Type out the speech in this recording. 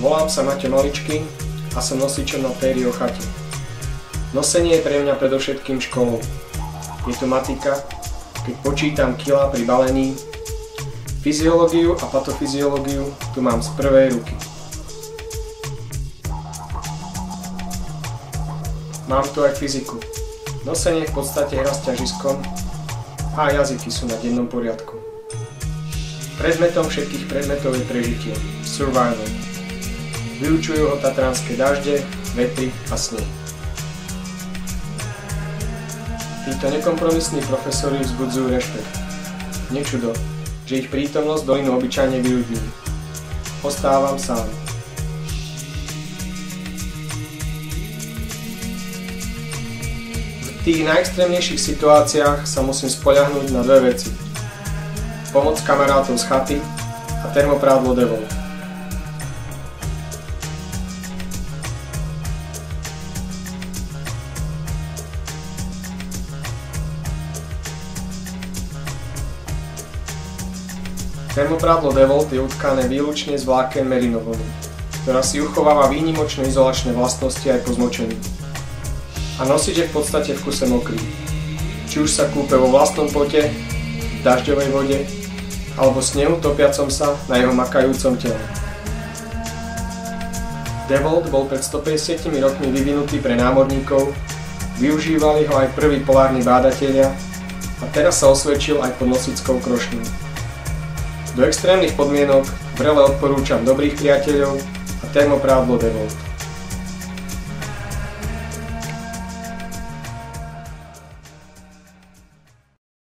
Volám sa Maťo Maličky a som nosičom na Tério chate. Nosenie je pre mňa predovšetkým školou. Je to matika, keď počítam kilá pri balení. Fyziológiu a patofyziológiu tu mám z prvej ruky. Mám tu aj fyziku. Nosenie v podstate hra s ťažiskom a jazyky sú na dennom poriadku. Predmetom všetkých predmetov je prežitie, survival. Vyučujú ho tatranské dažde, vetry a sneh. Títo nekompromisní profesori vzbudzujú rešpekt. Nečudo, že ich prítomnosť dolinu obyčajne vyľudní. Ostávam sám. V tých najextrémnejších situáciách sa musím spoľahnúť na dve veci. Pomoc kamarátov z chaty a termoprádlo DeWalt. Termoprádlo DeWalt je utkané výlučne z vlákien merino vlny, ktorá si uchováva výnimočné izolačné vlastnosti aj po zmočení. A nosič je v podstate v kuse mokrý. Či už sa kúpe vo vlastnom pote, v dažďovej vode, alebo snehu topiacom sa na jeho makajúcom tele. DeWalt bol pred 150 rokmi vyvinutý pre námorníkov, využívali ho aj prví polárni bádatelia a teraz sa osvedčil aj pod nosickou krošňou. Do extrémnych podmienok vrele odporúčam dobrých priateľov a termoprádlo DeWalt.